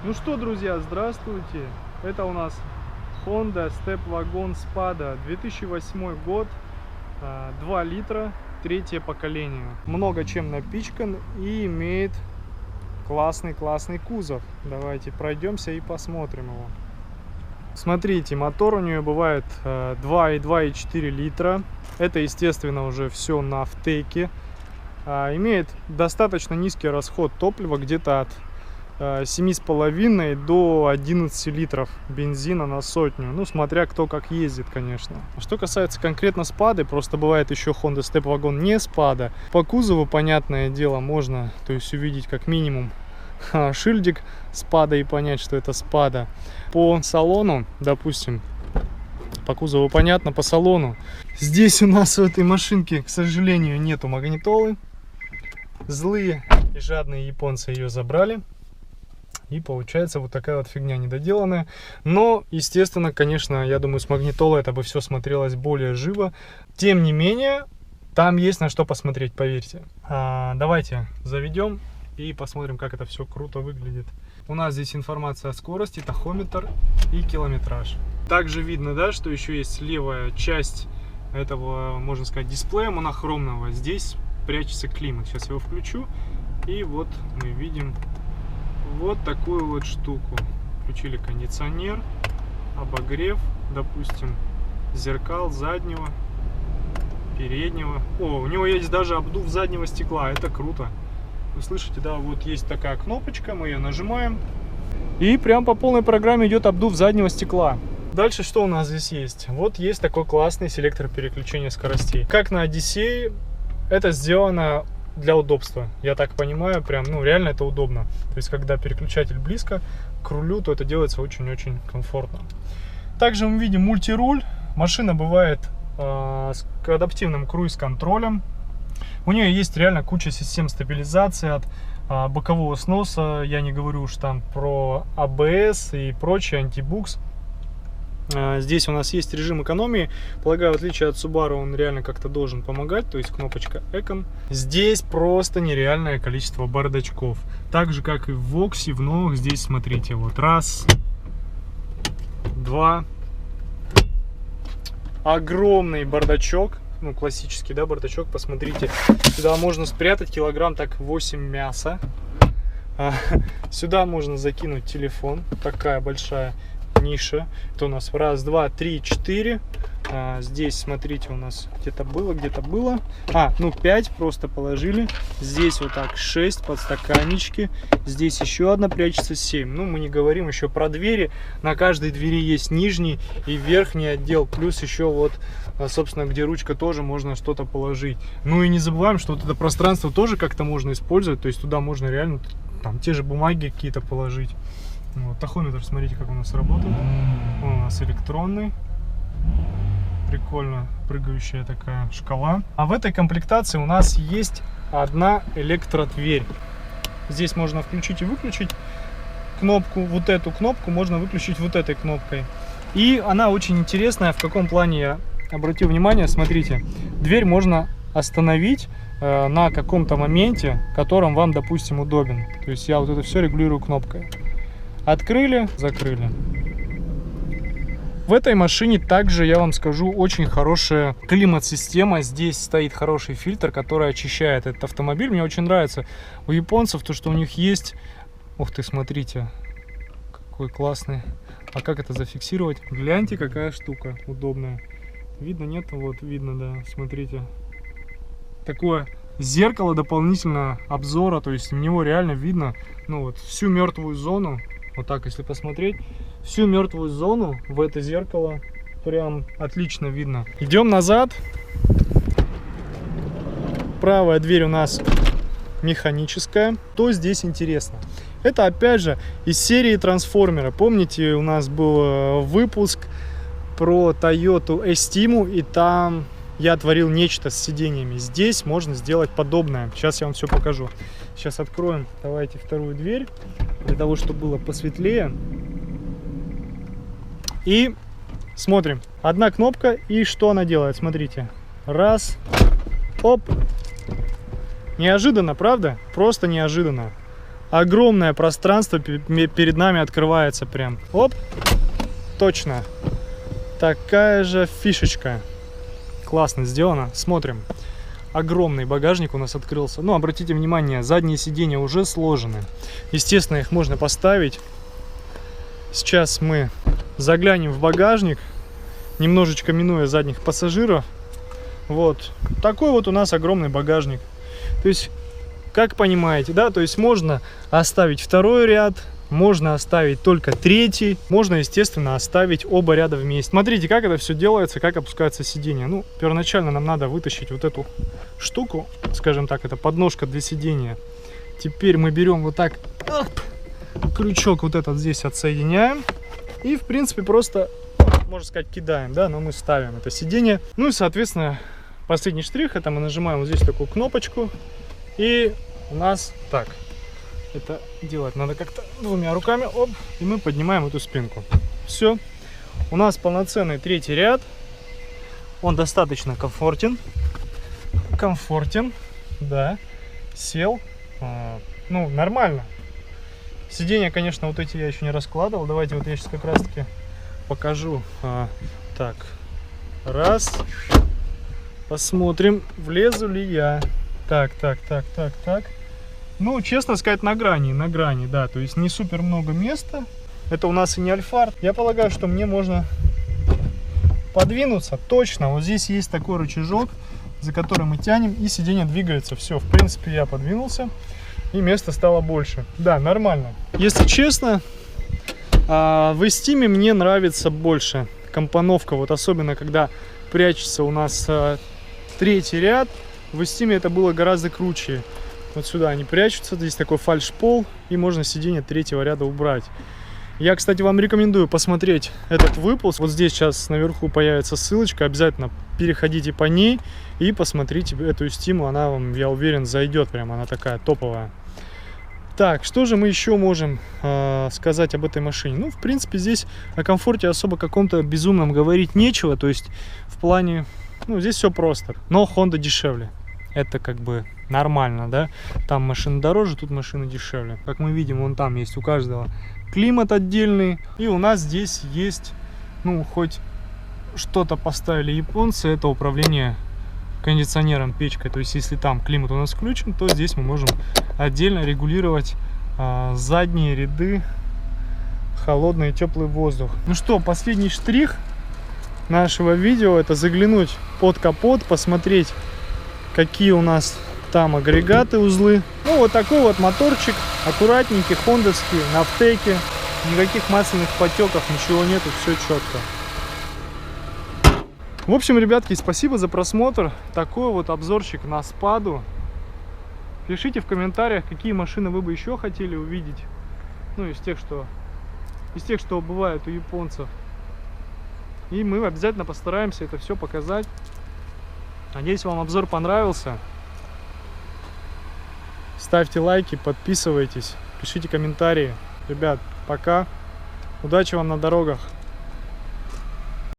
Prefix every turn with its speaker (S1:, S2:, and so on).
S1: Ну что, друзья, здравствуйте! Это у нас Honda Step Wagon Spada, 2008 год, 2 литра, третье поколение. Много чем напичкан и имеет классный кузов. Давайте пройдемся и посмотрим его. Смотрите, мотор у нее бывает 2,2 и 4 литра. Это, естественно, уже все на втеке. Имеет достаточно низкий расход топлива, где-то от 7,5 до 11 литров бензина на сотню. Ну, смотря кто как ездит, конечно. Что касается конкретно спады, просто бывает еще Honda Step Wagon не спада. По кузову, понятное дело, можно, то есть, увидеть как минимум шильдик спада и понять, что это спада. По салону, допустим, по кузову понятно, по салону. Здесь у нас в этой машинке, к сожалению, нету магнитолы. Злые и жадные японцы ее забрали. И получается вот такая вот фигня недоделанная. Но, естественно, конечно, я думаю, с магнитолой это бы все смотрелось более живо. Тем не менее, там есть на что посмотреть, поверьте. Давайте заведем и посмотрим, как это все круто выглядит. У нас здесь информация о скорости, тахометр и километраж. Также видно, да, что еще есть левая часть этого, можно сказать, дисплея монохромного. Здесь прячется климат. Сейчас я его включу. И вот мы видим вот такую вот штуку. Включили кондиционер, обогрев, допустим, зеркал заднего, переднего. О, у него есть даже обдув заднего стекла. Это круто. Вы слышите, да, вот есть такая кнопочка, мы ее нажимаем. И прям по полной программе идет обдув заднего стекла. Дальше что у нас здесь есть? Вот есть такой классный селектор переключения скоростей. Как на Одиссее, это сделано для удобства. Я так понимаю, прям, ну, реально это удобно. То есть, когда переключатель близко к рулю, то это делается очень-очень комфортно. Также мы видим мультируль. Машина бывает с адаптивным круиз-контролем. У нее есть реально куча систем стабилизации от бокового сноса. Я не говорю уж там про ABS и прочее, антибукс. Здесь у нас есть режим экономии. Полагаю, в отличие от Subaru, он реально как-то должен помогать. То есть кнопочка Econ. Здесь просто нереальное количество бардачков. Так же, как и в Воксе, в новых. Здесь, смотрите, вот раз, два. Огромный бардачок. Ну, классический, да, бардачок. Посмотрите. Сюда можно спрятать килограмм так 8 мяса. Сюда можно закинуть телефон. Такая большая ниша. Это у нас раз, два, три, четыре. Здесь, смотрите, у нас где-то было. Ну 5 просто положили. Здесь вот так 6 подстаканнички. Здесь еще одна прячется, 7. Ну, мы не говорим еще про двери. На каждой двери есть нижний и верхний отдел. Плюс еще вот, собственно, где ручка, тоже можно что-то положить. Ну и не забываем, что вот это пространство тоже как-то можно использовать. То есть туда можно реально там те же бумаги какие-то положить. Вот, тахометр, смотрите, как у нас работает. Он у нас электронный. Прикольно прыгающая такая шкала. А в этой комплектации у нас есть одна электродверь. Здесь можно включить и выключить кнопку. Вот эту кнопку можно выключить вот этой кнопкой. И она очень интересная. В каком плане я обратил внимание? Смотрите, дверь можно остановить на каком-то моменте, которым вам, допустим, удобен. То есть я вот это все регулирую кнопкой. Открыли, закрыли. В этой машине также, я вам скажу, очень хорошая климат-система. Здесь стоит хороший фильтр, который очищает этот автомобиль. Мне очень нравится у японцев то, что у них есть... Ух ты, смотрите, какой классный. А как это зафиксировать? Гляньте, какая штука удобная. Видно, нет? Вот, видно, да, смотрите. Такое зеркало дополнительно обзора, то есть в него реально видно, ну вот, всю мертвую зону. Вот так, если посмотреть, всю мертвую зону в это зеркало прям отлично видно. Идем назад. Правая дверь у нас механическая. Что здесь интересно? Это опять же из серии трансформера. Помните, у нас был выпуск про Toyota Estimu, и там я творил нечто с сиденьями. Здесь можно сделать подобное. Сейчас я вам все покажу. Сейчас откроем, давайте, вторую дверь, для того, чтобы было посветлее. И смотрим. Одна кнопка, и что она делает? Смотрите. Раз. Оп. Неожиданно, правда? Просто неожиданно. огромное пространство перед нами открывается прям. Оп, точно. Такая же фишечка. Классно сделано. Смотрим. Огромный багажник у нас открылся. Ну, обратите внимание, задние сиденья уже сложены. Естественно, их можно поставить. Сейчас мы заглянем в багажник, немножечко минуя задних пассажиров. Вот. Такой вот у нас огромный багажник. То есть, как понимаете, да, то есть можно оставить второй ряд, можно оставить только третий, можно, естественно, оставить оба ряда вместе. Смотрите, как это все делается, как опускается сиденье. Ну, первоначально нам надо вытащить вот эту штуку, скажем так, это подножка для сидения. Теперь мы берем вот так, крючок вот этот здесь отсоединяем и, в принципе, просто, можно сказать, кидаем, да, но мы ставим это сиденье. Ну и, соответственно, последний штрих, это мы нажимаем вот здесь такую кнопочку, и у нас так. Это делать надо как-то двумя руками, оп, и мы поднимаем эту спинку. Все, у нас полноценный третий ряд, он достаточно комфортен, да, сел, ну, нормально. Сиденья, конечно, вот эти я еще не раскладывал, давайте вот я сейчас как раз таки покажу. Так, раз, посмотрим, влезу ли я. Так. Ну, честно сказать, на грани, да, то есть не супер много места. Это у нас и не Альфард. Я полагаю, что мне можно подвинуться. Точно, вот здесь есть такой рычажок, за который мы тянем, и сиденье двигается. Все, в принципе, я подвинулся, и места стало больше. Да, нормально. Если честно, в Эстиме мне нравится больше компоновка, вот особенно когда прячется у нас третий ряд. В Эстиме это было гораздо круче. Вот сюда они прячутся, здесь такой фальш-пол, и можно сиденье третьего ряда убрать. Я, кстати, вам рекомендую посмотреть этот выпуск. Вот здесь сейчас наверху появится ссылочка, обязательно переходите по ней и посмотрите эту Эстиму, она вам, я уверен, зайдет, прям она такая топовая. Так, что же мы еще можем сказать об этой машине? Ну, в принципе, здесь о комфорте особо каком-то безумном говорить нечего, то есть в плане, ну, здесь все просто, но Honda дешевле. Это как бы нормально, да? Там машина дороже, тут машина дешевле. Как мы видим, вон там есть у каждого климат отдельный. И у нас здесь есть, ну, хоть что-то поставили японцы, это управление кондиционером, печкой. То есть, если там климат у нас включен, то здесь мы можем отдельно регулировать задние ряды, холодный и теплый воздух. Ну что, последний штрих нашего видео — это заглянуть под капот, посмотреть, какие у нас там агрегаты, узлы. Ну, вот такой вот моторчик, аккуратненький, хондовский, на втеке. Никаких масляных потеков, ничего нету, все четко. В общем, ребятки, спасибо за просмотр. Такой вот обзорчик на спаду. Пишите в комментариях, какие машины вы бы еще хотели увидеть. Ну, из тех, что бывает у японцев. И мы обязательно постараемся это все показать. Надеюсь, вам обзор понравился. Ставьте лайки, подписывайтесь, пишите комментарии. Ребят, пока. Удачи вам на дорогах.